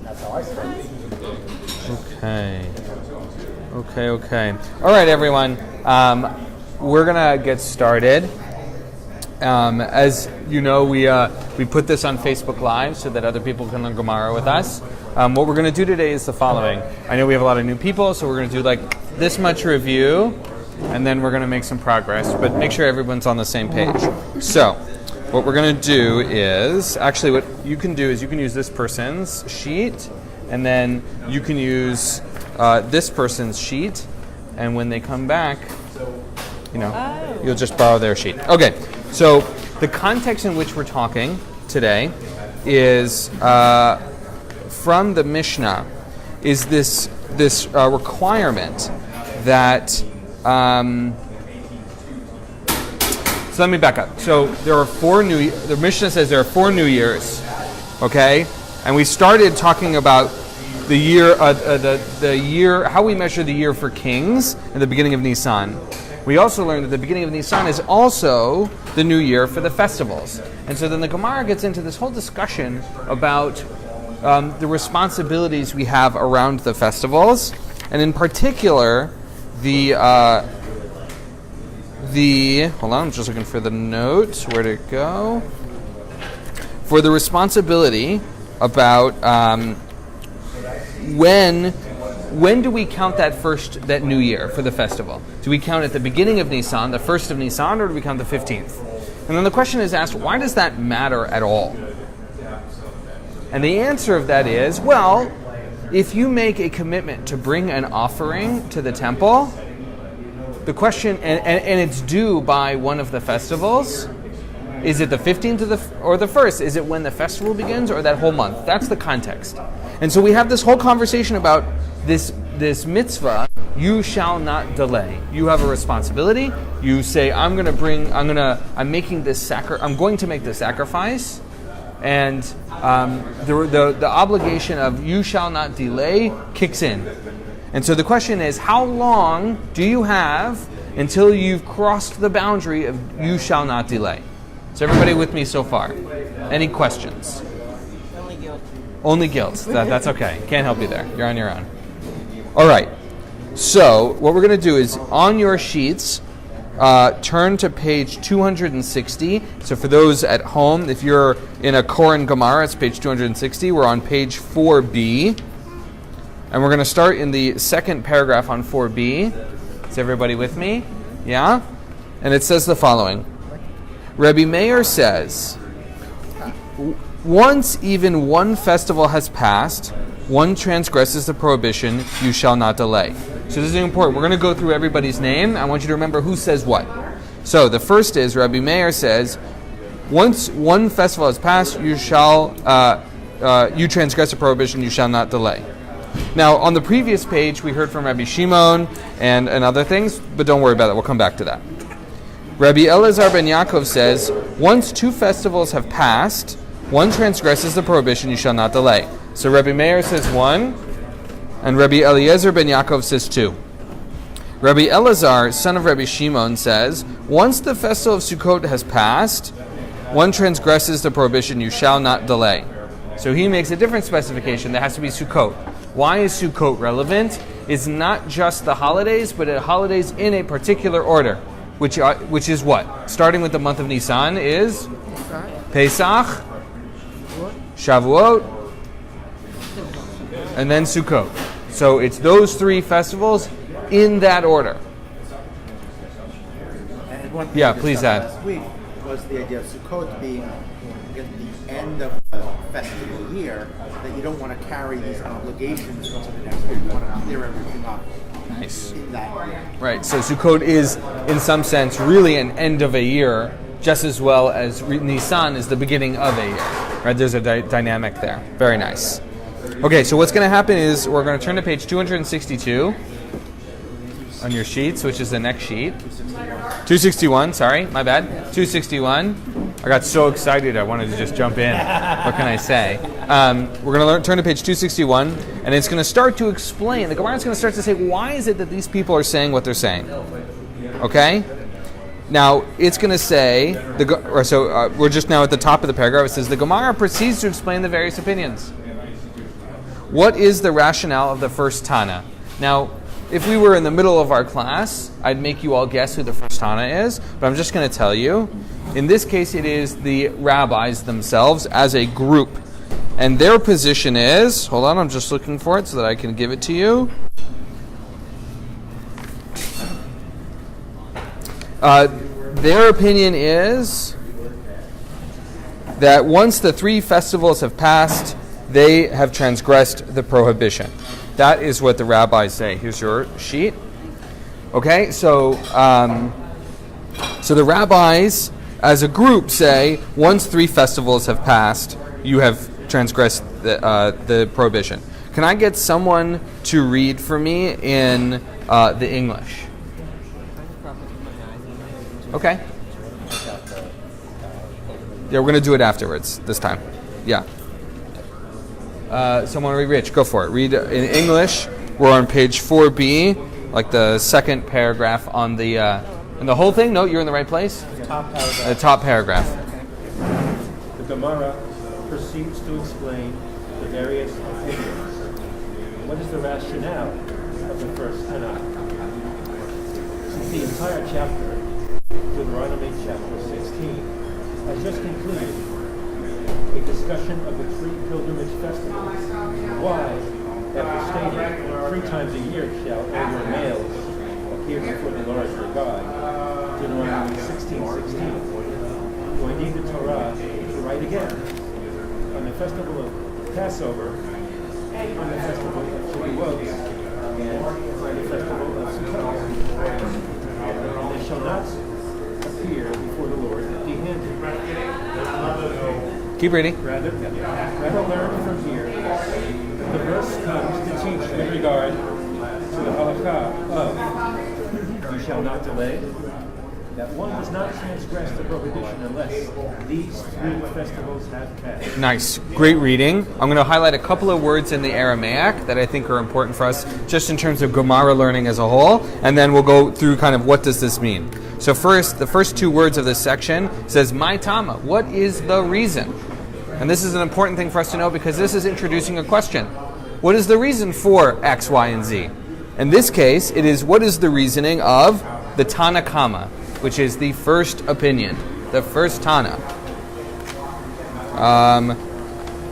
That's how I start. Okay. All right, everyone. We're gonna get started. As you know, we put this on Facebook Live so that other people can learn Gemara with us. What we're going to do today is the following. I know we have a lot of new people, so we're going to do like this much review, and then we're going to make some progress. But make sure everyone's on the same page. So, what we're going to do is, actually what you can do is you can use this person's sheet, and then you can use this person's sheet, and when they come back, you'll just borrow their sheet. Okay, so the context in which we're talking today is from the Mishnah, is this requirement that. So let me back up. So there are the Mishnah says there are 4 New Years, okay, and we started talking about the year, the year, how we measure the year for kings at the beginning of Nisan. We also learned that the beginning of Nisan is also the new year for the festivals. And so then the Gemara gets into this whole discussion about the responsibilities we have around the festivals, and in particular, hold on, I'm just looking for the note. Where'd it go? For the responsibility about when do we count that new year for the festival? Do we count at the beginning of Nisan, the 1st of Nisan, or do we count the 15th? And then the question is asked, why does that matter at all? And the answer of that is, well, if you make a commitment to bring an offering to the temple, the question, and it's due by one of the festivals, is it the 15th or the 1st? Is it when the festival begins or that whole month? That's the context. And so we have this whole conversation about this mitzvah, you shall not delay. You have a responsibility. You say, I'm going to make this sacrifice. And the obligation of you shall not delay kicks in. And so the question is, how long do you have until you've crossed the boundary of you shall not delay? Is everybody with me so far? Any questions? Only guilt. That's okay. Can't help you there. You're on your own. All right. So what we're going to do is on your sheets, turn to page 260. So for those at home, if you're in a Koren Gemara, it's page 260. We're on page 4b. And we're going to start in the second paragraph on 4b. Is everybody with me? Yeah? And it says the following. Rabbi Meir says, once even one festival has passed, one transgresses the prohibition, you shall not delay. So this is important. We're going to go through everybody's name. I want you to remember who says what. So the first is, Rabbi Meir says, once one festival has passed, you transgress the prohibition, you shall not delay. Now, on the previous page, we heard from Rabbi Shimon and other things, but don't worry about it. We'll come back to that. Rabbi Elazar ben Yaakov says, once 2 festivals have passed, one transgresses the prohibition, you shall not delay. So Rabbi Meir says 1, and Rabbi Eliezer ben Yaakov says 2. Rabbi Elazar, son of Rabbi Shimon, says, once the festival of Sukkot has passed, one transgresses the prohibition, you shall not delay. So he makes a different specification. There has to be Sukkot. Why is Sukkot relevant? It's not just the holidays, but the holidays in a particular order, which is what? Starting with the month of Nisan is Pesach, Shavuot, and then Sukkot. So it's those 3 festivals in that order. And one Yeah, please add. Last week was the idea of Sukkot being at the end of the festival year, that you don't want to carry these obligations into the next year. You want to clear everything up. Nice. In that year. Right, so Sukkot is, in some sense, really an end of a year, just as well as Nisan is the beginning of a year. Right, there's a dynamic there. Very nice. Okay, so what's going to happen is we're going to turn to page 262 on your sheets, which is the next sheet. 261, sorry, my bad. 261. I got so excited I wanted to just jump in. What can I say? We're going to turn to page 261, and it's going to start to explain. The Gemara is going to start to say, why is it that these people are saying what they're saying? Okay? Now, it's going to say, we're just now at the top of the paragraph. It says, the Gemara proceeds to explain the various opinions. what is the rationale of the first Tana? Now, if we were in the middle of our class, I'd make you all guess who the first Tana is, but I'm just going to tell you. In this case, it is the rabbis themselves as a group. And their position is, hold on, I'm just looking for it so that I can give it to you. Their opinion is that once the 3 festivals have passed, they have transgressed the prohibition. That is what the rabbis say. Here's your sheet. Okay, so the rabbis, as a group, say once 3 festivals have passed, you have transgressed the prohibition. Can I get someone to read for me in the English? Okay. Yeah, we're going to do it afterwards this time. Yeah. Someone read Rich, go for it. Read in English. We're on page 4b, like the second paragraph on the in the whole thing. No, you're in the right place. The top paragraph. The Gemara proceeds to explain the various opinions. What is the rationale of the first Tanakh? Since the entire chapter, Deuteronomy chapter 16, has just concluded a discussion of the 3 pilgrimage festivals. Why, after stating 3 times a year shall all your males appear before the Lord your God, Deuteronomy 16:16, do I need the Torah to write again? On the festival of Passover, on the festival of Shavuot, and on the festival of Sukkot, they shall not appear before the Lord empty-handed. Keep reading. Rather learn from here. The verse comes to teach in regard to the halakha of you shall not delay, that one does not transgress the prohibition unless these 3 festivals have passed. Nice. Great reading. I'm going to highlight a couple of words in the Aramaic that I think are important for us just in terms of Gemara learning as a whole, and then we'll go through kind of what does this mean. So first, the first 2 words of this section says, "My Tama," what is the reason? And this is an important thing for us to know because this is introducing a question. What is the reason for X, Y, and Z? In this case, it is what is the reasoning of the Tana Kama, which is the first opinion, the first Tana.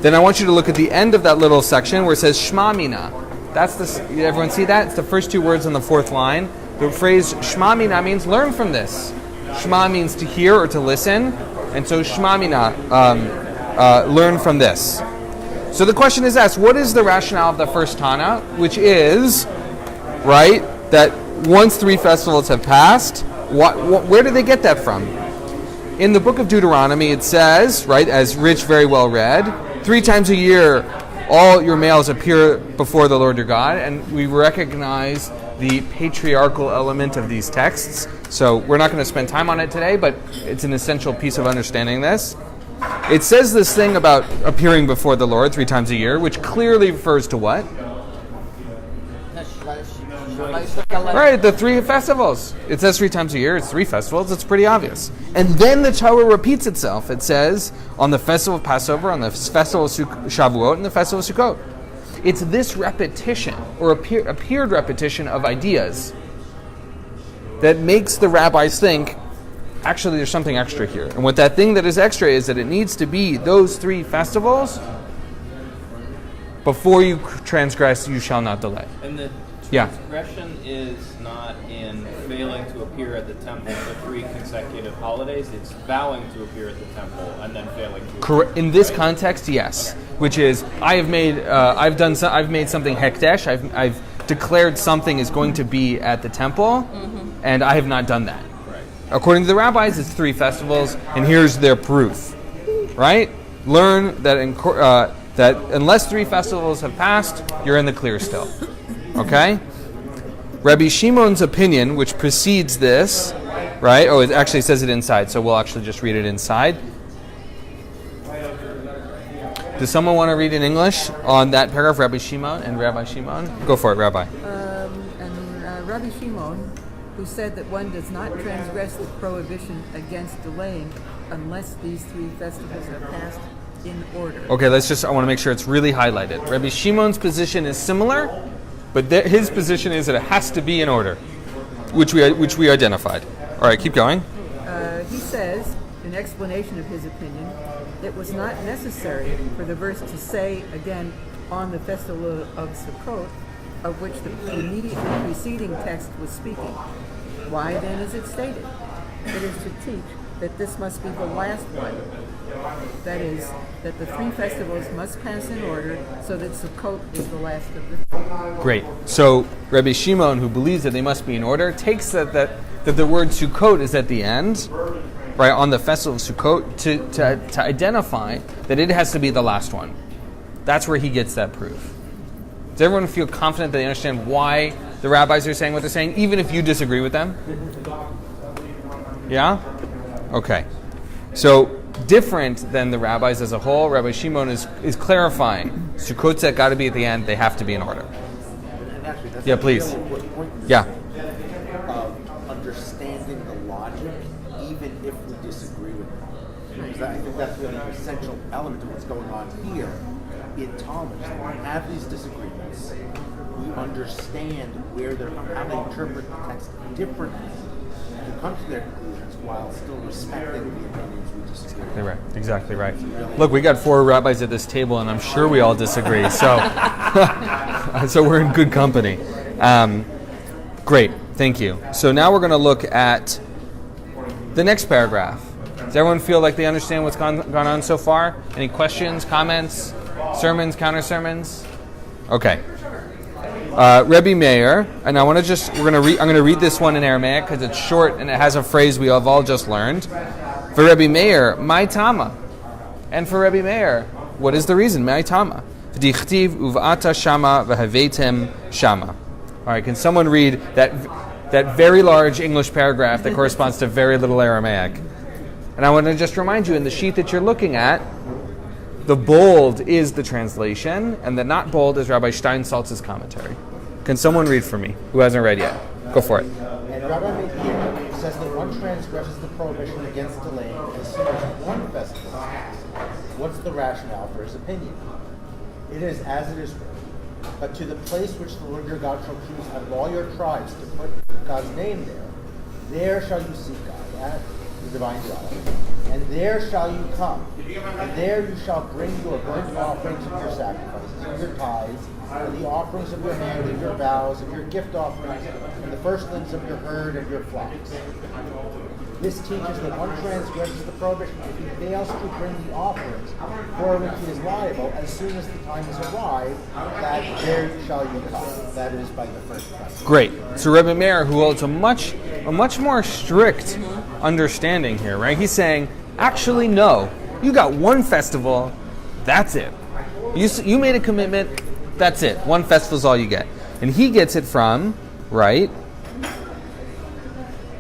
Then I want you to look at the end of that little section where it says Shma Mina. That's everyone see that? It's the first 2 words on the 4th line. The phrase Shma Mina means learn from this. Shma means to hear or to listen, and so Shma Mina, learn from this. So the question is asked, what is the rationale of the first Tana, which is, right, that once 3 festivals have passed, where do they get that from? In the book of Deuteronomy, it says, right, as Rich very well read, 3 times a year, all your males appear before the Lord your God, and we recognize the patriarchal element of these texts. So we're not going to spend time on it today, but it's an essential piece of understanding this. It says this thing about appearing before the Lord 3 times a year, which clearly refers to what? Right, the 3 festivals. It says 3 times a year, it's 3 festivals, it's pretty obvious. And then the Torah repeats itself. It says, on the festival of Passover, on the festival of Shavuot, and the festival of Sukkot. It's this repetition, or appeared repetition of ideas, that makes the rabbis think, actually there's something extra here. And what that thing that is extra is that it needs to be those 3 festivals. Before you transgress, you shall not delay. And the transgression is not in failing to appear at the temple for 3 consecutive holidays. It's vowing to appear at the temple and then failing to. Correct. In this context, yes. Which is, I've made something hekdesh. I've declared something is going to be at the temple, and I have not done that. Right. According to the rabbis, it's 3 festivals, and here's their proof. Right? Learn that that unless 3 festivals have passed, you're in the clear still. Okay? Rabbi Shimon's opinion, which precedes this, right? Oh, it actually says it inside, so we'll actually just read it inside. Does someone want to read in English on that paragraph, Rabbi Shimon and Rabbi Shimon? Go for it, Rabbi. Rabbi Shimon, who said that one does not transgress the prohibition against delaying unless these 3 festivals are passed, in order. Okay, I want to make sure it's really highlighted. Rabbi Shimon's position is similar, but his position is that it has to be in order, which we identified. All right, keep going. He says, in explanation of his opinion, it was not necessary for the verse to say again on the festival of Sukkot, of which the immediately preceding text was speaking. Why then is it stated? It is to teach that this must be the last one. That is, that the three festivals must pass in order so that Sukkot is the last of the three. Great. So Rabbi Shimon, who believes that they must be in order, takes that the word Sukkot is at the end, right, on the festival of Sukkot, to identify that it has to be the last one. That's where he gets that proof. Does everyone feel confident that they understand why the rabbis are saying what they're saying, even if you disagree with them? Yeah? Okay. So, different than the rabbis as a whole, Rabbi Shimon is clarifying Sukkot's got to be at the end, they have to be in order. And actually, that's Yeah, a please. really important point Yeah. of understanding the logic, even if we disagree with them. Because I think that's really an essential element of what's going on here in Talmud. So when we have these disagreements, we understand how they interpret the text differently to come to their conclusions while still respecting the opinions we disagree with. Exactly right. Look, we got 4 rabbis at this table, and I'm sure we all disagree. So, so we're in good company. Great, thank you. So now we're going to look at the next paragraph. Does everyone feel like they understand what's gone on so far? Any questions, comments, sermons, counter sermons? Okay. Rebbe Meir, and I'm going to read this one in Aramaic because it's short and it has a phrase we have all just learned. For Rebbe Meir, my tama. And for Rebbe Meir, what is the reason? My tama. V'dichtiv uv'ata shama v'havetem shama. All right, can someone read that very large English paragraph that corresponds to very little Aramaic? And I want to just remind you, in the sheet that you're looking at, the bold is the translation, and the not bold is Rabbi Steinsaltz's commentary. Can someone read for me, who hasn't read yet? Go for it. And Rabbi Markiz says that one transgresses the prohibition against delaying as soon as one festival passes. What's the rationale for his opinion? It is as it is written. But to the place which the Lord your God shall choose out of all your tribes to put God's name there shall you seek God at the divine dwelling. And there shall you come. And there you shall bring your burnt offerings and your sacrifices, and your tithes, and the offerings of your hand, and your vows, and your gift offerings, and the firstlings of your herd and your flocks. This teaches that one transgresses the prohibition if he fails to bring the offerings for which he is liable as soon as the time has arrived, that there shall you come. That is by the first festival. Great. So Rebbe Meir, who holds a much more strict understanding here, right? He's saying, actually, no. You got one festival, that's it. You made a commitment, that's it. One festival is all you get. And he gets it from, right,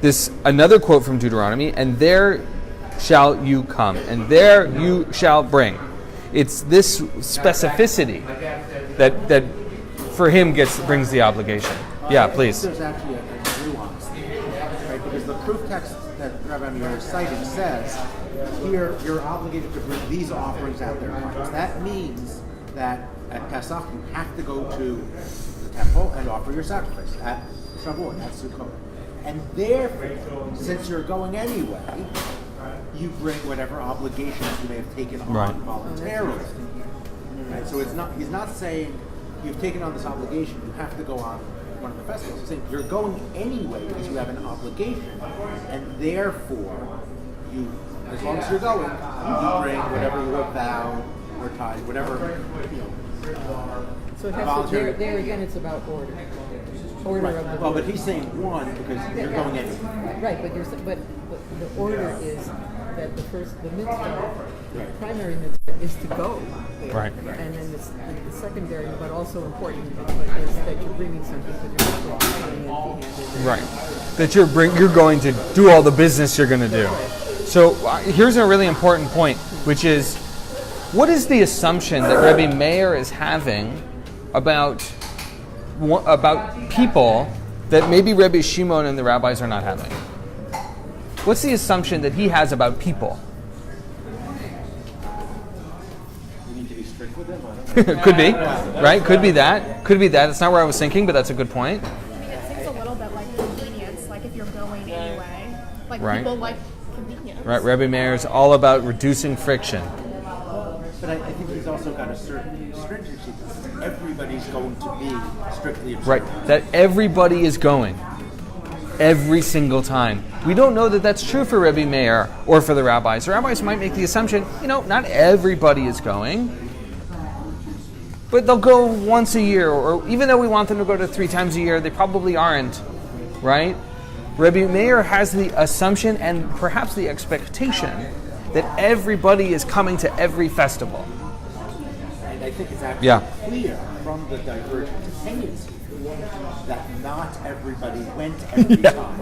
this another quote from Deuteronomy, and there shall you come, and there you shall bring. It's this specificity that for him brings the obligation. Yeah, please. There's actually a nuance there, right? Because the proof text that Rabbi Meir is citing says, here you're obligated to bring these offerings at their times. That means that at Pesach you have to go to the temple and offer your sacrifice at Shavuot, at Sukkot. And therefore, since you're going anyway, you bring whatever obligations you may have taken on voluntarily. Right? So he's not saying you've taken on this obligation, you have to go on one of the festivals. He's saying you're going anyway because you have an obligation, and therefore, as long as you're going, you bring whatever you have vowed or tied, whatever, So it has to, there again, it's about order. Order right. of the Well, but he's saying one because you're going anyway. Right, but the order is that the mitzvah, the primary mitzvah is to go there. Right. And then the secondary, but also important, is that you're bringing something to the temple, coming empty-handed. Right. That you're going to do all the business you're going to do. So here's a really important point, which is, what is the assumption that Rebbe Meir is having about people that maybe Rebbe Shimon and the rabbis are not having? What's the assumption that he has about people? Could be, right? Could be that. Could be that. That's not where I was thinking, but that's a good point. I mean, it seems a little bit like convenience, like if you're going anyway. Like Right. people like convenience. Right, Rabbi Meir is all about reducing friction. But I think he's also got a certain stringency. Everybody's going to be strictly observant. Right, that everybody is going. Every single time. We don't know that that's true for Rabbi Meir or for the rabbis. The rabbis might make the assumption, not everybody is going. But they'll go once a year, or even though we want them to go to 3 times a year, they probably aren't, right? Rabbi Meir has the assumption and perhaps the expectation that everybody is coming to every festival. And I think it's actually clear from the divergent tendency that not everybody went every time.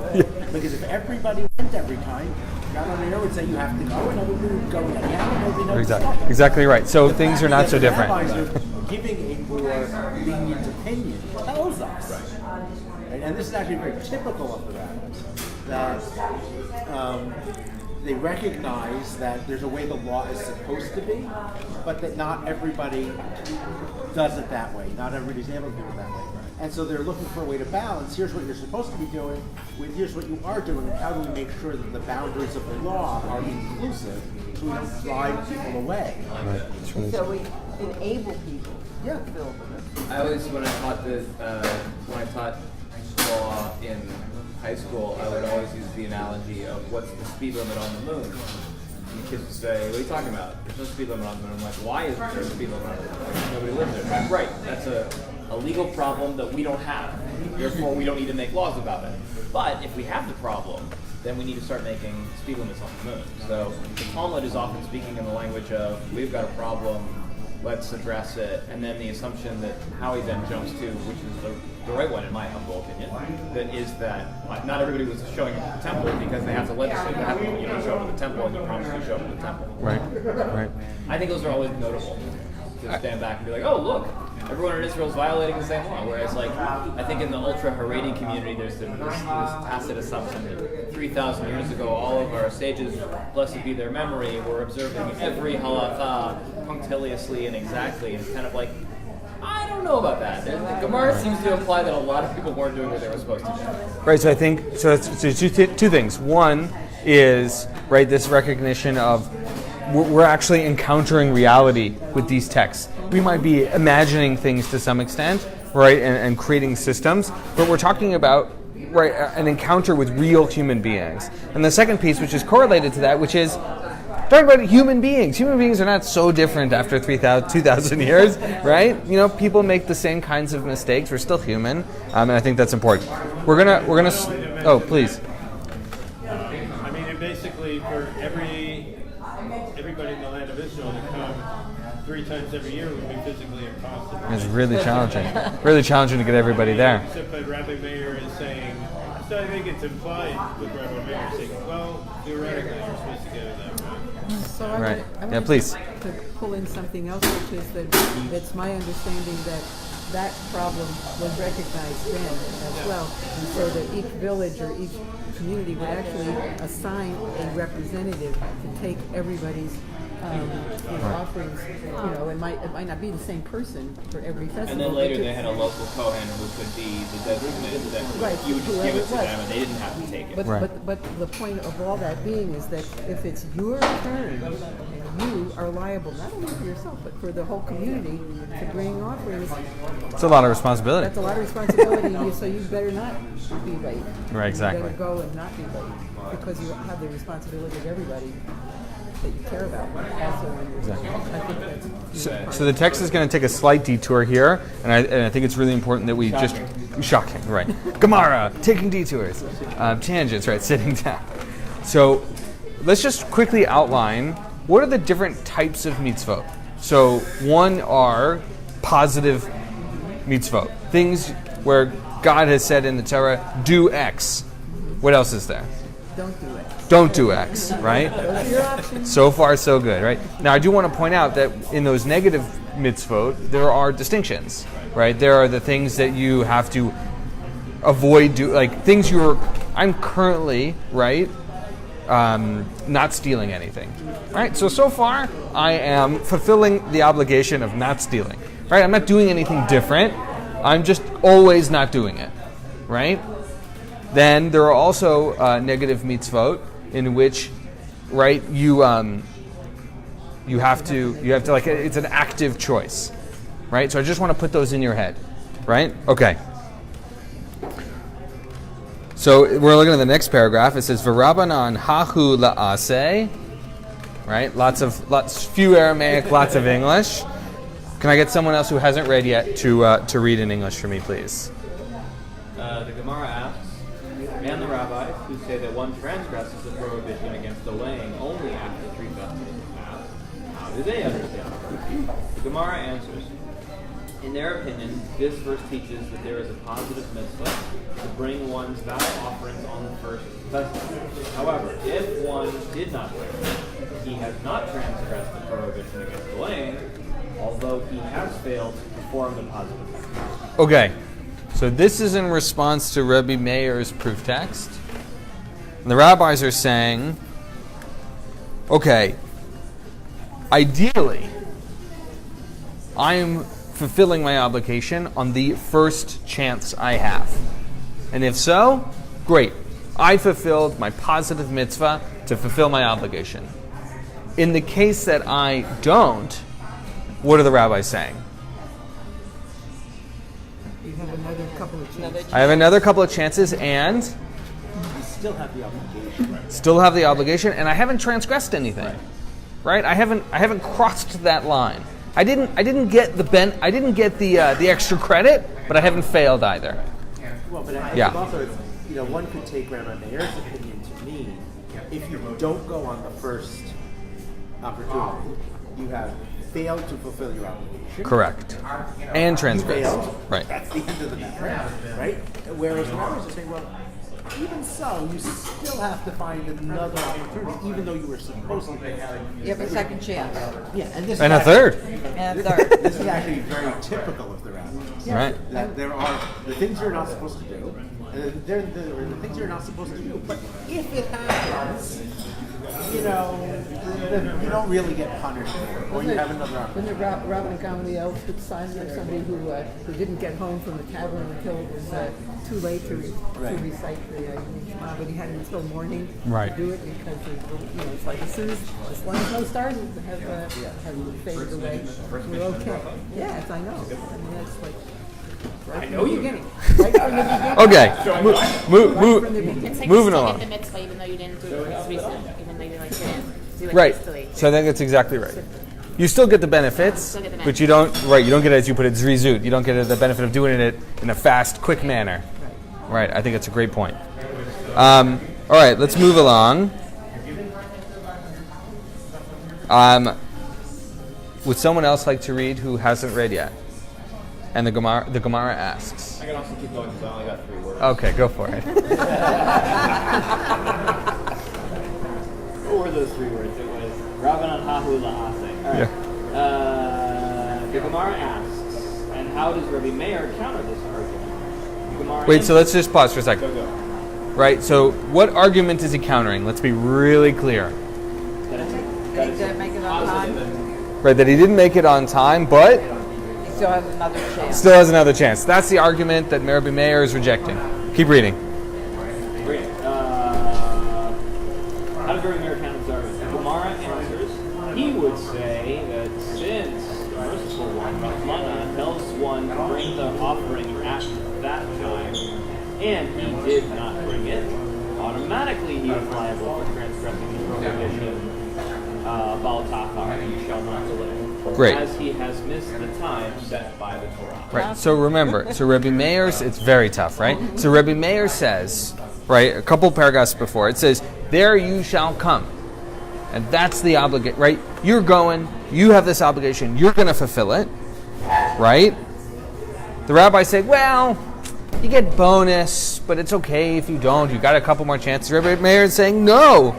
Because if everybody went every time, Rabbi Meir would say you have to go, and everybody would go anyhow, and nobody knows Exactly. Exactly right. So the things fact are not that so the different. rabbis are giving a more lenient opinion tells us, right? And this is actually very typical of the rabbis, that they recognize that there's a way the law is supposed to be, but that not everybody does it that way. Not everybody's able to do it that way. And so they're looking for a way to balance. Here's what you're supposed to be doing, with here's what you are doing, and how do we make sure that the boundaries of the law are inclusive so we don't drive people away? So we enable people. Yeah. I always, when I taught law in high school, I would always use the analogy of what's the speed limit on the moon. And the kids would say, "What are you talking about? There's no speed limit on the moon." I'm like, "Why isn't there a speed limit on the moon? Nobody lives there." That's right. That's a legal problem that we don't have. Therefore, we don't need to make laws about it. But if we have the problem, then we need to start making speed limits on the moon. So the Talmud is often speaking in the language of, we've got a problem, let's address it. And then the assumption that Howie then jumps to, which is the right one in my humble opinion, that is that not everybody was showing up at the temple because they have to legislate that you don't show up at the temple and you promise to show up at the temple. Right. I think those are always notable. To stand back and be like, oh, look, everyone in Israel is violating the same law. Whereas, I think in the ultra-Haredi community, there's this tacit assumption that 3,000 years ago, all of our sages, blessed be their memory, were observing every halakha punctiliously and exactly. And it's kind of like, I don't know about that. The Gemara seems to imply that a lot of people weren't doing what they were supposed to do. Right, so I think, so two things. One is, right, this recognition of we're actually encountering reality with these texts. We might be imagining things to some extent, right, and creating systems, but we're talking about, right, an encounter with real human beings. And the second piece, which is correlated to that, which is talking about human beings. Human beings are not so different after 2,000 years, right? People make the same kinds of mistakes. We're still human, and I think that's important. We're gonna. Oh, please. I mean, basically, for everybody in the land of Israel to come 3 times every year would be physically impossible. It's really challenging. Really challenging to get everybody there. But Rabbi Meir is saying, so I think it's implied with Rabbi Meir saying, well, theoretically, you're supposed to get it that way. So I Right. wanted Yeah, please. to pull in something else, which is that it's my understanding that problem was recognized then as well, and so that each village or each community would actually assign a representative to take everybody's offerings. It might not be the same person for every festival. And then later they had a local Kohen who could be the designated that you would just give it to them and they didn't have to take it. But the point of all that being is that if it's your turn, you are liable not only for yourself but for the whole community to bring offerings. It's a lot of responsibility. That's a lot of responsibility. So you better not be late. Right, exactly. You better go and not be late because you have the responsibility of everybody that you care about. Also, Exactly. I think that's So the text is going to take a slight detour here, and I think it's really important that we shocking, right? Gemara, taking detours, tangents, right? Sitting down. So let's just quickly outline what are the different types of mitzvot. So one are positive mitzvot, things where God has said in the Torah, do X. What else is there? don't do it. Don't do X, right? Those are your options. So far, so good, right? Now, I do want to point out that in those negative mitzvot, there are distinctions, right? There are the things that you have to avoid, like things I'm currently, right, not stealing anything. Right? So far, I am fulfilling the obligation of not stealing. Right? I'm not doing anything different. I'm just always not doing it. Right? Then there are also negative mitzvot in which, right, you have to like, it's an active choice. Right? So I just want to put those in your head. Right? Okay. So we're looking at the next paragraph. It says, "V'Rabbanan hahu la'aseh." Right? Few Aramaic, lots of English. Can I get someone else who hasn't read yet to read in English for me, please? The Gemara asks, and the rabbis who say that one transgresses the prohibition against delaying only after 3 festivals pass, how do they understand it? The Gemara answers, in their opinion, this verse teaches that there is a positive mitzvah to bring one's vow offerings on the first festival. However, if one did not bring it, he has not transgressed the prohibition against delaying, although he has failed to perform the positive mitzvah. Okay. So this is in response to Rabbi Meir's proof text. And the rabbis are saying, okay, ideally, I'm fulfilling my obligation on the first chance I have. And if so, great. I fulfilled my positive mitzvah to fulfill my obligation. In the case that I don't, what are the rabbis saying? You have another couple of chances. I have another couple of chances, and You still have the obligation. still have the obligation, and I haven't transgressed anything. Right? I haven't crossed that line. I didn't get the extra credit, but I haven't failed either. Well, but I Yeah. think also, one could take Rabbi Meir's opinion to mean if you don't go on the first opportunity, you have failed to fulfill your obligation. Correct. And You transgressed. failed. Right. That's the end of the matter, right? Whereas the rabbis are saying, well, even so, you still have to find another opportunity, even though you were supposed to pick out. You have a second chance. Yeah, and And a third. And a third. This is actually very typical of the rabbis. Right. That there are the things you're not supposed to do, and there are the things you're not supposed to do. But if it happens, you don't really get punished for it, or you have another When opportunity. the Robin and Gamaliel took signs of somebody who didn't get home from the tavern until it was too late to recite the Shema, but he had until morning Right. to do it because it's like as long as no stars have faded away, we're okay. Yes, I know. I mean that's like right from the beginning. Right from the beginning. Okay. Right from the beginning. It's like Moving you still along. get the mitzvah even though you didn't do it this recent, even though you didn't do it Right. hastily. So I think that's exactly right. You still get the benefits, Still get the but you don't get it as you put it, zrizut. You don't get the benefit of doing it in a fast, quick manner. Right. I think that's a great point. All right, let's move along. Would someone else like to read who hasn't read yet? And the Gemara asks. I can also keep going because I only got 3 words. Okay, go for it. What were those 3 words? It was Rabbanan hahu la'aseh. All right. The Gemara asks, and how does Rabbi Meir counter this argument? The Gemara Wait, so let's just pause for a second. Go. Right, so what argument is he countering? Let's be really clear. That he didn't make it on time. Right, that he didn't make it on time, but He still has another chance. still has another chance. That's the argument that Rabbi Meir is rejecting. Keep reading. Great. How does Rabbi Meir counter this argument? The Gemara answers, he would say that since the merciful one, Rahmana, tells one to bring the offering at that time, and he did not bring it, automatically he is liable for transgressing the prohibition, Baal Tachar, you shall not delay. Great. As he has missed the time set by the Torah. Right. So remember, Rabbi Meir's, it's very tough, right? So Rabbi Meir says, right, a couple paragraphs before, it says, there you shall come. And that's the obligation, right? You're going, you have this obligation, you're going to fulfill it, right? The rabbis say, well, you get bonus, but it's okay if you don't. You got a couple more chances. Rabbi Meir is saying, no,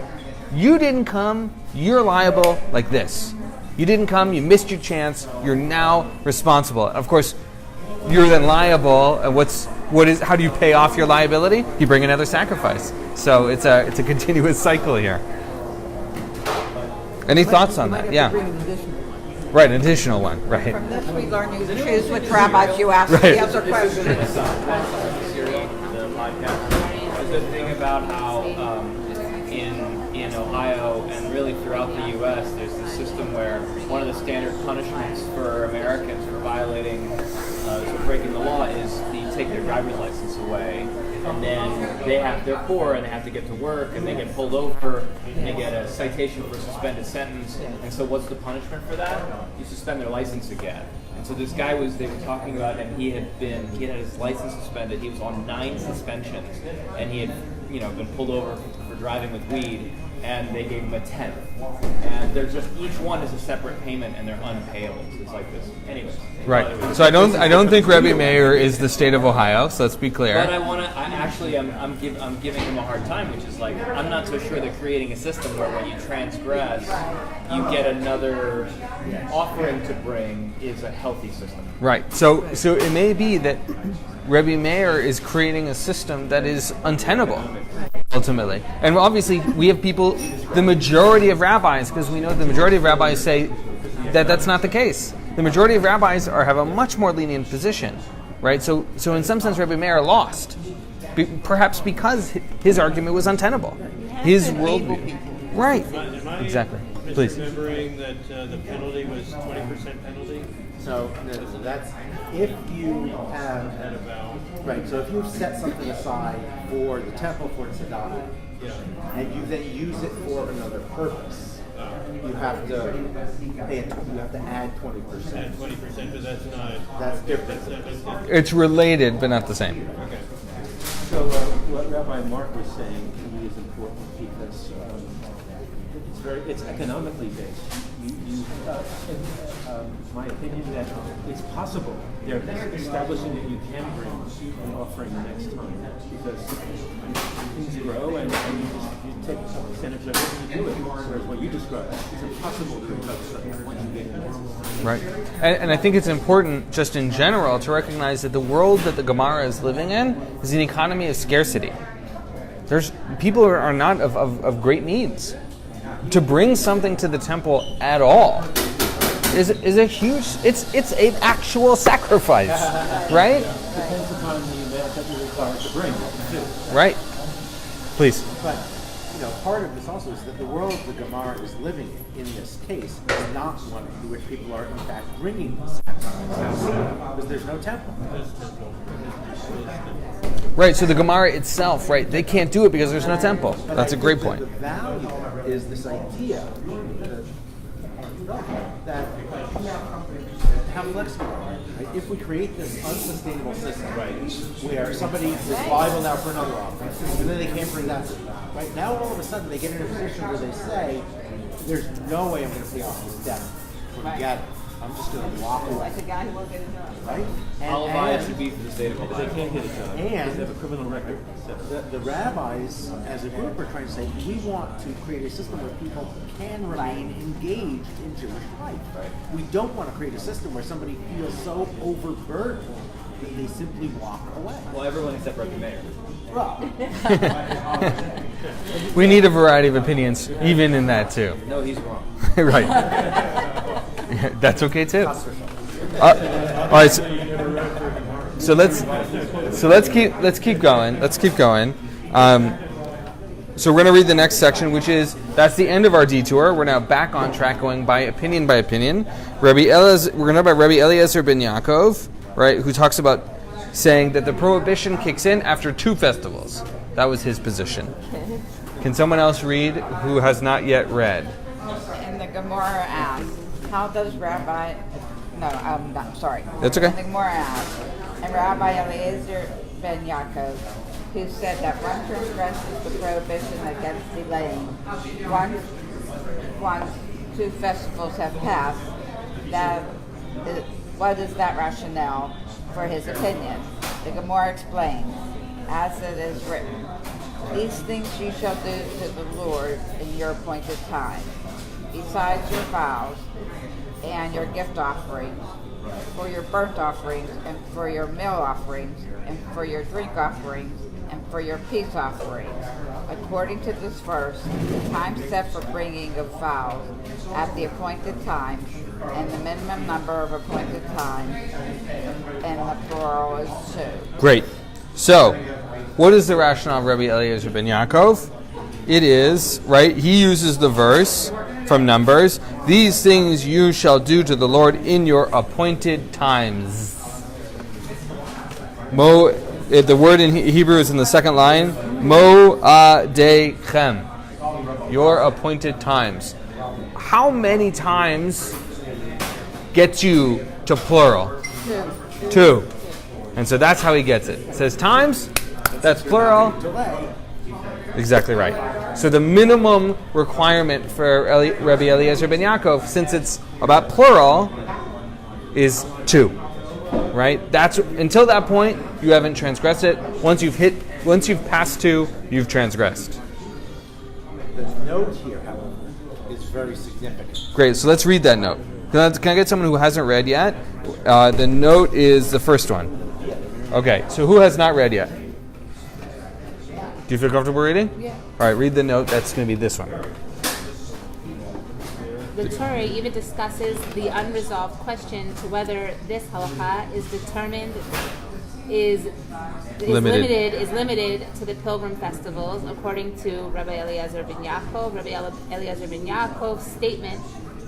you didn't come, you're liable like this. You didn't come, you missed your chance, you're now responsible. Of course, you're then liable, and how do you pay off your liability? You bring another sacrifice. So it's a continuous cycle here. Any thoughts on that? Yeah. Bring an additional one. Right, an additional one. Right. From this, we learn you choose which rabbis you ask the other questions. The podcast. There's a thing about how in Ohio and really throughout the U.S. there's this system where one of the standard punishments for Americans for violating, for breaking the law is you take their driver's license away, and then they're poor and they have to get to work and they get pulled over and they get a citation for a suspended sentence. And so what's the punishment for that? You suspend their license again. And so this guy they were talking about, and he had his license suspended. He was on 9 suspensions, and he had, been pulled over for driving with weed, and they gave him a 10th. And they're just, each one is a separate payment, and they're unpayable. So it's like this. Anyways. Right. So I don't think Rabbi Meir is the state of Ohio. So let's be clear. But I'm giving him a hard time, which is like, I'm not so sure they're creating a system where when you transgress, you get another offering to bring is a healthy system. Right. So it may be that Rabbi Meir is creating a system that is untenable, ultimately. And obviously, we have people, the majority of rabbis, because we know the majority of rabbis say that that's not the case. The majority of rabbis have a much more lenient position, right? So in some sense, Rabbi Meir lost, perhaps because his argument was untenable. His worldview. Right. Exactly. Please. Remembering that the penalty was 20% penalty? So that's if you have right. So if you set something aside for the temple for tzedakah, and you then use it for another purpose, you have to pay it. You have to add 20%. Add 20%, but that's not. That's different. It's related, but not the same. Okay. So what Rabbi Mark was saying to me is important because it's economically based. My opinion that it's possible they're establishing that you can bring an offering the next time because things grow and you take some percentage of it and you do it. Whereas what you described, it's impossible to recover something once you get it. Right. And I think it's important, just in general, to recognize that the world that the Gemara is living in is an economy of scarcity. People are not of great needs. To bring something to the temple at all is a huge. It's an actual sacrifice, right? Depends upon the amount that you're required to bring. Right. Please. But part of this also is that the world the Gemara is living in this case is not one in which people are in fact bringing sacrifices because there's no temple. Right. So the Gemara itself, right? They can't do it because there's no temple. That's a great point. The value is this idea that how flexible we are. Right? If we create this unsustainable system, where somebody is liable now for another offense, and then they can't bring that system. Right now, all of a sudden, they get in a position where they say, "There's no way I'm going to pay off this debt. Forget it. I'm just going to walk away." Like the guy who won't get a job. Right? All bias should be for the state of Ohio. They can't get a job. And They have a criminal record. the rabbis, as a group, are trying to say, we want to create a system where people can remain engaged in Jewish life. We don't want to create a system where somebody feels so overburdened that they simply walk away. Well, everyone except Rabbi Meir. Well, We need a variety of opinions, even in that too. No, he's wrong. Right. That's okay too. All right. So let's keep going. So we're going to read the next section, which is that's the end of our detour. We're now back on track, going by opinion. We're going to know about Rabbi Eliezer ben Yaakov, right? Who talks about saying that the prohibition kicks in after 2 festivals. That was his position. Can someone else read who has not yet read? And the Gemara asks, how does Rabbi... No, I'm sorry. That's okay. And the Gemara asks, and Rabbi Eliezer ben Yaakov, who said that one transgresses the prohibition against delaying once 2 festivals have passed, what is that rationale for his opinion? The Gemara explains, as it is written, these things you shall do to the Lord in your appointed time, besides your vows and your gift offerings, for your burnt offerings, and for your meal offerings, and for your drink offerings, and for your peace offerings, According to this verse, the time set for bringing of vows at the appointed time, and the minimum number of appointed times, and the plural is 2. Great. So, what is the rationale of Rabbi Eliezer ben Yaakov? It is, right, he uses the verse from Numbers, these things you shall do to the Lord in your appointed times. The word in Hebrew is in the second line, mo'adechem, your appointed times. How many times gets you to plural? 2. And so that's how he gets it. It says times, that's plural. Exactly right. So the minimum requirement for Rabbi Eliezer ben Yaakov, since it's about plural, is 2. Right? That's until that point you haven't transgressed it. Once you've passed 2, you've transgressed. The note here, however, is very significant. Great. So let's read that note. Can I get someone who hasn't read yet? The note is the first one. Okay. So who has not read yet? Do you feel comfortable reading? Yeah. All right, read the note. That's going to be this one. The Torah even discusses the unresolved question to whether this halacha is limited to the pilgrim festivals, according to Rabbi Eliezer ben Yaakov. Rabbi Eliezer ben Yaakov's statement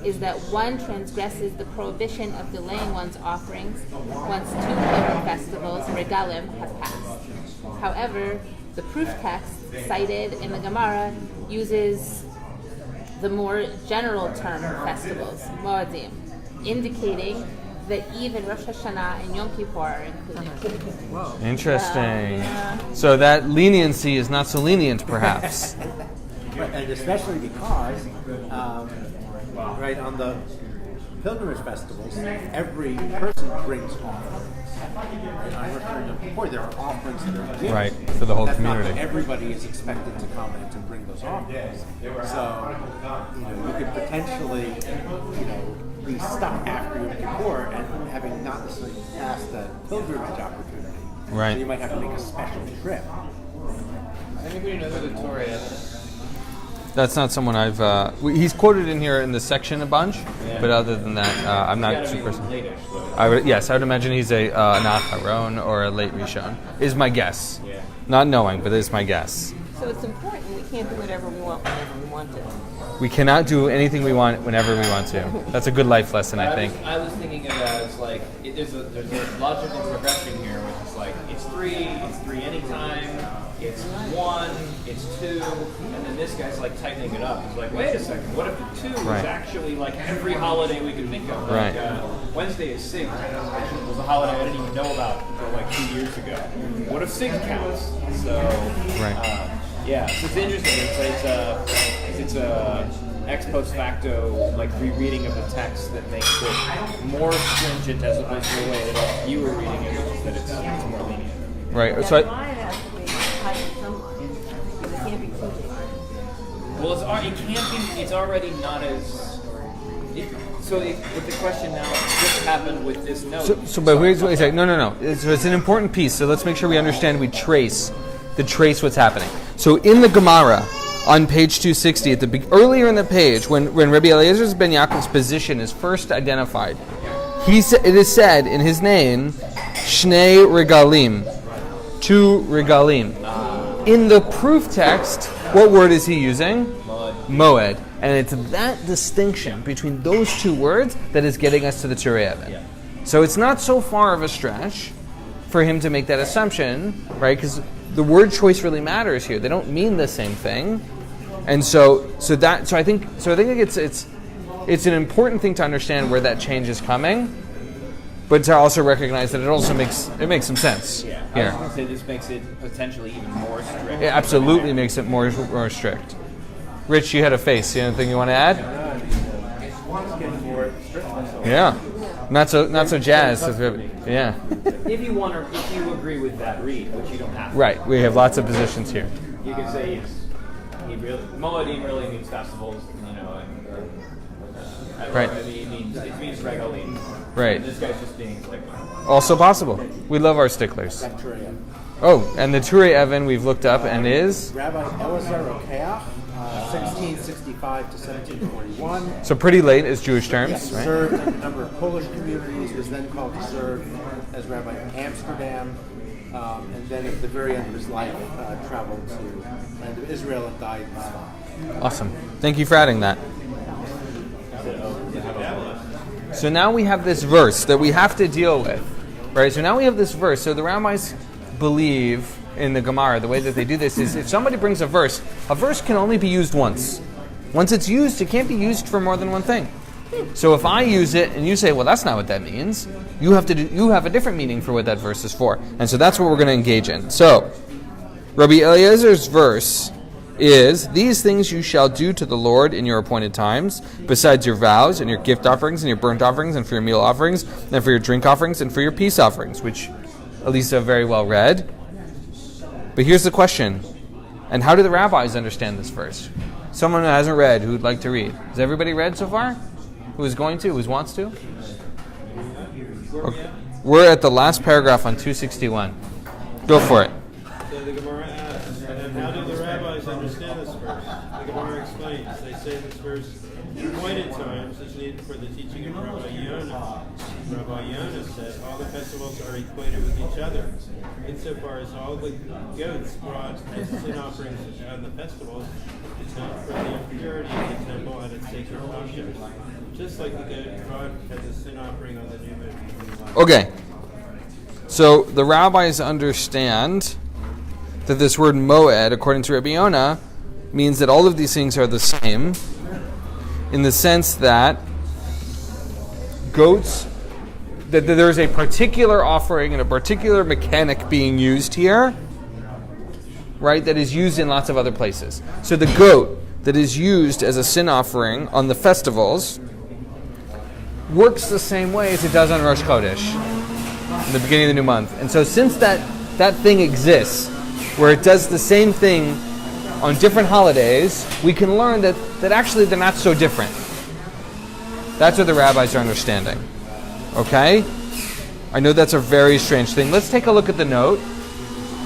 is that one transgresses the prohibition of delaying one's offerings once 2 pilgrim festivals, regalim, have passed. However, the proof text cited in the Gemara uses the more general term festivals, moadim, indicating that even Rosh Hashanah and Yom Kippur are included. Interesting. So that leniency is not so lenient, perhaps. And especially because, right, on the pilgrimage festivals, every person brings offerings. And I heard before there are offerings that are given. Right, for the whole That's community. Not that everybody is expected to come and to bring those offerings. So, you could potentially, be stuck after Yom Kippur and having not necessarily passed the pilgrimage opportunity. Right. So you might have to make a special trip. Does anybody know who the Torah is? That's not someone I've... he's quoted in here in the section a bunch, but other than that, I'm not super... I would imagine he's an Acharon or a late Rishon, is my guess. Yeah. Not knowing, but it's my guess. So it's important. We can't do whatever we want whenever we want to. We cannot do anything we want whenever we want to. That's a good life lesson, I think. I was thinking of that as like, there's a logical progression here, which is like, it's 3 anytime, it's 1, it's 2, and then this guy's like tightening it up. He's like, wait a second, what if the 2 is actually like every holiday we can think of? Like, Wednesday is Sig, which was a holiday I didn't even know about until like 2 years ago. What if Sig counts? So, so it's interesting. It's a ex post facto like rereading of the text that makes it more stringent as opposed to the way that you were reading it, which is that it's more lenient. Right. So mine has to be tied to someone. It can't be too hard. Well, it can't be. It's already not as. With the question now, what happened with this note? But wait a second. No. So it's an important piece. So let's make sure we understand. We trace what's happening. So in the Gemara, on page 260, earlier in the page, when Rabbi Eliezer ben Yaakov's position is first identified, it is said in his name, Shnei Regalim, 2 Regalim. In the proof text, what word is he using? Moed. And it's that distinction between those 2 words that is getting us to the Turei Even. So it's not so far of a stretch for him to make that assumption, right? Because the word choice really matters here. They don't mean the same thing. And so I think it's an important thing to understand where that change is coming, but to also recognize that it also makes some sense. Yeah, I was going to say this makes it potentially even more strict. It absolutely makes it more strict. Rich, you had a face. You have anything you want to add? Yeah, not so jazzed. Yeah. If you agree with that read, which you don't have to. Right. We have lots of positions here. You can say Moedim really means festivals, right. It means regalim. Right. And this guy's just being like. Also possible. We love our sticklers. Oh, and the Turei Evan we've looked up and is? Rabbi Elazar Rokeach, 1665 to 1741. So pretty late as Jewish terms, Yes, right? served in a number of Polish communities, was then called to serve as Rabbi in Amsterdam, and then at the very end of his life traveled to the land of Israel and died in Sfat. Awesome. Thank you for adding that. So now we have this verse that we have to deal with, right? So now we have this verse. So the rabbis believe in the Gemara, the way that they do this is if somebody brings a verse can only be used once. Once it's used, it can't be used for more than one thing. So if I use it and you say, well, that's not what that means, you have a different meaning for what that verse is for. And so that's what we're going to engage in. So Rabbi Eliezer's verse is, these things you shall do to the Lord in your appointed times, besides your vows and your gift offerings and your burnt offerings and for your meal offerings and for your drink offerings and for your peace offerings, which Elisa very well read. But here's the question. And how do the rabbis understand this verse? Someone who hasn't read, who would like to read. Has everybody read so far? Who is going to? Who wants to? Okay. We're at the last paragraph on 261. Go for it. So the Gemara asks, and then how do the rabbis understand this verse? The Gemara explains. They say this verse, appointed times, is needed for the teaching of Rabbi Yonah. Rabbi Yonah said all the festivals are equated with each other. Insofar as all the goats brought as sin offerings on the festivals is not for the impurity of the temple and its sacred functions, just like the goat brought as a sin offering on the new moon. Okay. So the rabbis understand that this word moed, according to Rabbi Yonah, means that all of these things are the same in the sense that goats, that there's a particular offering and a particular mechanic being used here, right, that is used in lots of other places. So the goat that is used as a sin offering on the festivals works the same way as it does on Rosh Chodesh, in the beginning of the new month. And so since that thing exists, where it does the same thing on different holidays, we can learn that actually they're not so different. That's what the rabbis are understanding. Okay? I know that's a very strange thing. Let's take a look at the note.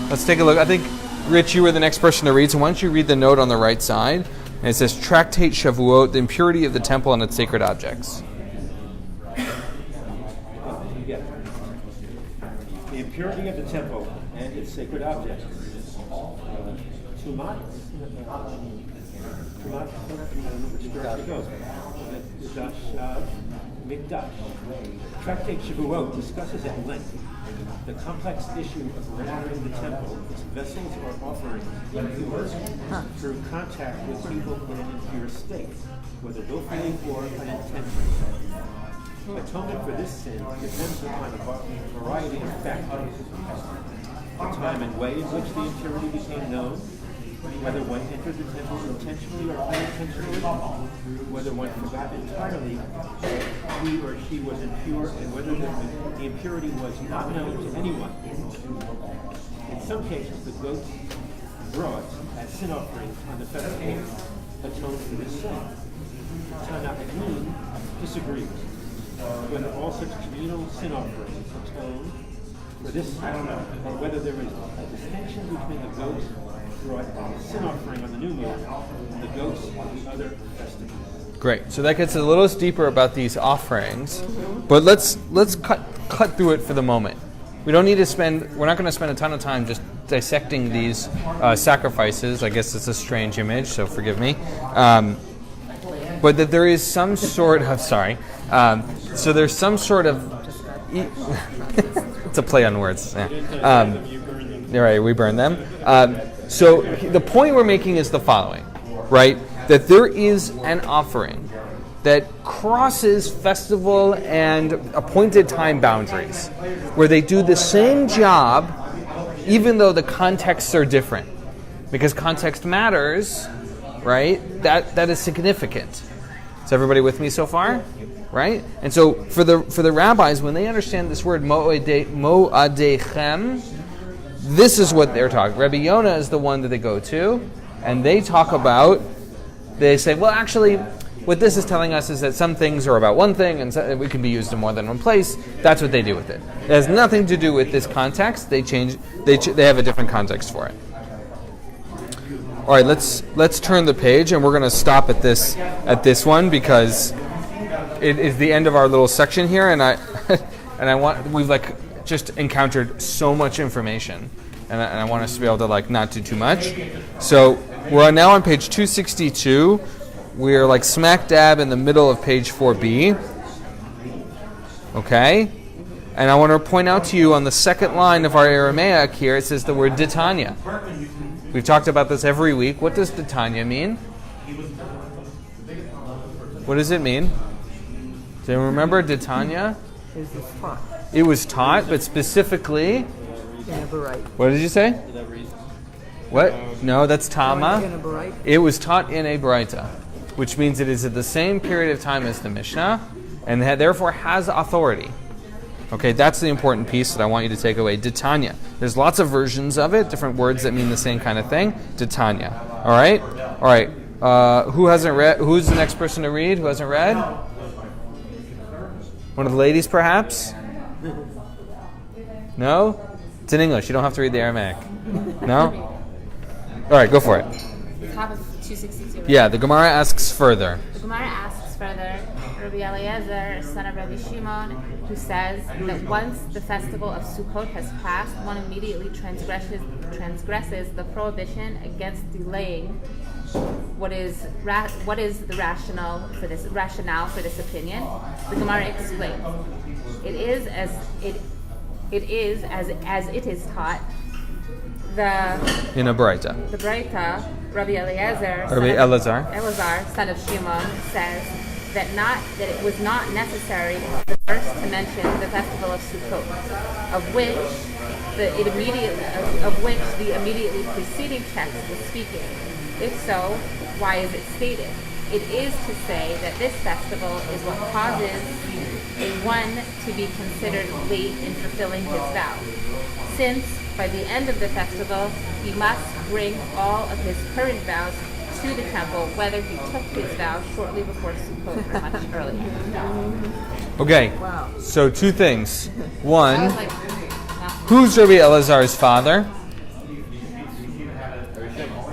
Let's take a look. I think, Rich, you were the next person to read, so why don't you read the note on the right side? And it says, Tractate Shavuot, the impurity of the temple and its sacred objects. The impurity of the temple and its sacred objects. Tumat. Mikdash. Tractate Shavuot discusses at length the complex issue of rendering the temple, its vessels or offerings, impure through contact with people in an impure state, whether willfully or unintentionally. Atonement for this sin depends upon a variety of factors. The time and way in which the impurity became known, whether one entered the temple intentionally or unintentionally, whether one forgot entirely that he or she was impure, and whether the impurity was not known to anyone. In some cases, the goats brought as sin offerings on the festival atoned for this sin. Tanakh disagrees whether all such communal sin offerings atone for this sin, or whether there is a distinction between the goats brought as sin offering on the new moon and the goats on the other festivals. Great. So that gets a little deeper about these offerings, but let's cut through it for the moment. We're not going to spend a ton of time just dissecting these sacrifices. I guess it's a strange image, so forgive me. But that there is some sort of so there's some sort of it's a play on words. Yeah. You're right. We burn them. So the point we're making is the following, right? That there is an offering that crosses festival and appointed time boundaries, where they do the same job, even though the contexts are different, because context matters, right? That is significant. Is everybody with me so far? Right? And so for the rabbis, when they understand this word mo'adechem, this is what they're talking. Rabbi Yonah is the one that they go to, and they talk about. They say, well, actually, What this is telling us is that some things are about one thing and so it can be used in more than one place. That's what they do with it. It has nothing to do with this context. They have a different context for it. All right, let's turn the page, and we're going to stop at this one because it is the end of our little section here, and we've just encountered so much information, and I want us to be able to not do too much. So we're now on page 262. We're smack dab in the middle of page 4b. Okay? And I want to point out to you on the second line of our Aramaic here, it says the word Ditanya. We've talked about this every week. What does Ditanya mean? What does it mean? Do you remember Ditanya? It was taught It was taught, but specifically... in a baraita. What did you say? What? No, that's Tama. In a baraita. It was taught in a baraita, which means it is at the same period of time as the Mishnah, and therefore has authority. Okay, that's the important piece that I want you to take away. Ditanya. There's lots of versions of it, different words that mean the same kind of thing. Ditanya. All right? All right. Who hasn't read? Who's the next person to read? Who hasn't read? One of the ladies, perhaps? No? It's in English. You don't have to read the Aramaic. No? All right, go for it. Top of 262. Yeah, the Gemara asks further. The Gemara asks further, Rabbi Eliezer, son of Rabbi Shimon, who says that once the festival of Sukkot has passed, one immediately transgresses the prohibition against delaying. What is the rationale for this opinion? The Gemara explains. It is as it is taught. In a baraita. The Baraita, Rabbi Eliezer, Elazar, son of Shimon, says that it was not necessary for the verse to mention the festival of Sukkot, of which the immediately preceding text was speaking. If so, why is it stated? It is to say that this festival is what causes one to be considered late in fulfilling his vow, since by the end of the festival, he must bring all of his current vows to the temple, whether he took his vow shortly before Sukkot or much earlier. Okay, so two things. One, who's Rabbi Elazar's father?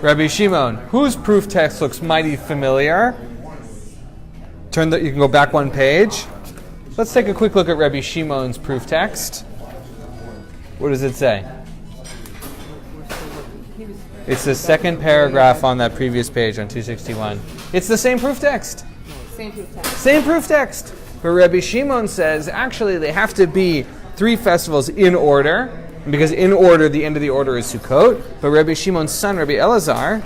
Rabbi Shimon. Whose proof text looks mighty familiar? You can go back one page. Let's take a quick look at Rabbi Shimon's proof text. What does it say? It's the second paragraph on that previous page on 261. It's the same proof text. Same proof text. Same proof text. But Rabbi Shimon says, actually, they have to be 3 festivals in order, because in order, the end of the order is Sukkot. But Rabbi Shimon's son, Rabbi Elazar,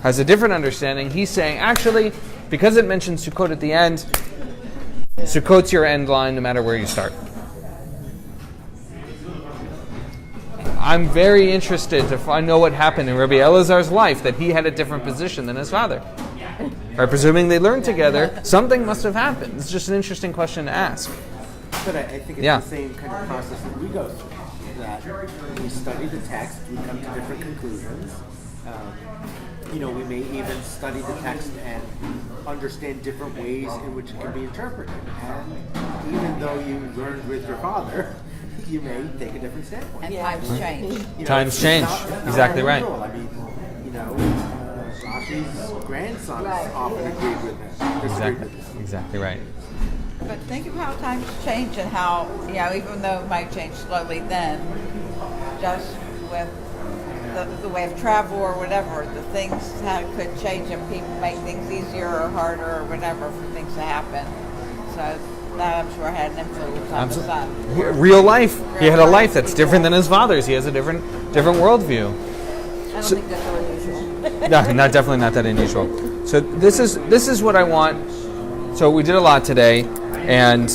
has a different understanding. He's saying, actually, because it mentions Sukkot at the end, Sukkot's your end line no matter where you start. I'm very interested to know what happened in Rabbi Elazar's life, that he had a different position than his father. Right, presuming they learned together, something must have happened. It's just an interesting question to ask. But I think it's the same kind of process that we go through. That we study the text, we come to different conclusions. We may even study the text and understand different ways in which it can be interpreted. And even though you learned with your father, you may take a different standpoint. And times change. Times change. Exactly right. I mean, Rashi's grandson often agreed with him. Exactly right. But think of how times change and how, even though it might change slowly then, just with the way of travel or whatever, the things could change and people make things easier or harder or whatever for things to happen. So that, I'm sure, had an influence on the son. Real life. He had a life that's different than his father's. He has a different worldview. I don't think that's so unusual. No, definitely not that unusual. So this is what I want. So we did a lot today, and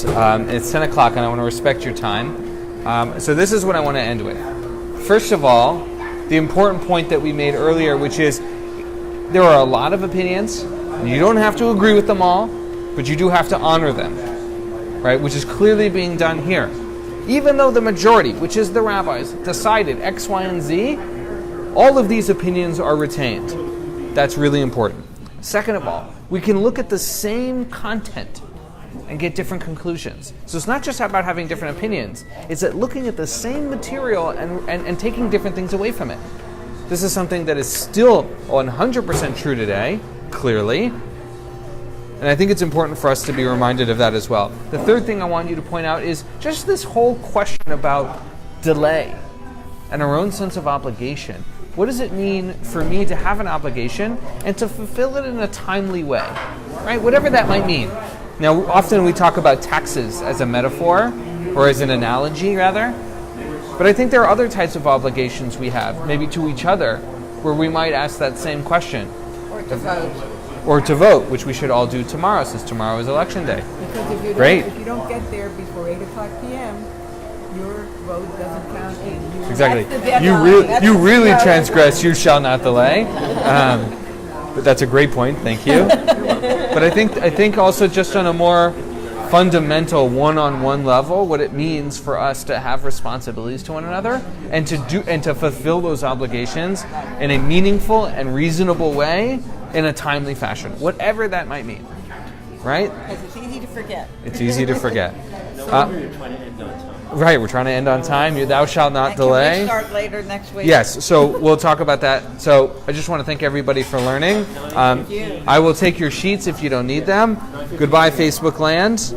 it's 10 o'clock, and I want to respect your time. So this is what I want to end with. First of all, the important point that we made earlier, which is there are a lot of opinions. You don't have to agree with them all, but you do have to honor them, right? Which is clearly being done here. Even though the majority, which is the rabbis, decided X, Y, and Z, all of these opinions are retained. That's really important. Second of all, we can look at the same content and get different conclusions. So it's not just about having different opinions, it's that looking at the same material and taking different things away from it. This is something that is still 100% true today, clearly. And I think it's important for us to be reminded of that as well. The third thing I want you to point out is just this whole question about delay and our own sense of obligation. What does it mean for me to have an obligation and to fulfill it in a timely way? Right? Whatever that might mean. Now, often we talk about taxes as a metaphor, or as an analogy, rather. But I think there are other types of obligations we have, maybe to each other, where we might ask that same question. Or to vote. Or to vote, which we should all do tomorrow, since tomorrow is election day. Because if you don't get there before 8 o'clock p.m., your vote doesn't count in. Exactly. That's the deadline. You really transgress, you shall not delay. But that's a great point, thank you. But I think also just on a more fundamental one-on-one level, what it means for us to have responsibilities to one another and to fulfill those obligations in a meaningful and reasonable way in a timely fashion, whatever that might mean. Right? Because it's easy to forget. It's easy to forget. No wonder you're trying to end on time. Right, we're trying to end on time. Thou shalt not And delay. Can we start later next week? Yes, so we'll talk about that. So I just want to thank everybody for learning. Thank you. I will take your sheets if you don't need them. Goodbye, Facebook land.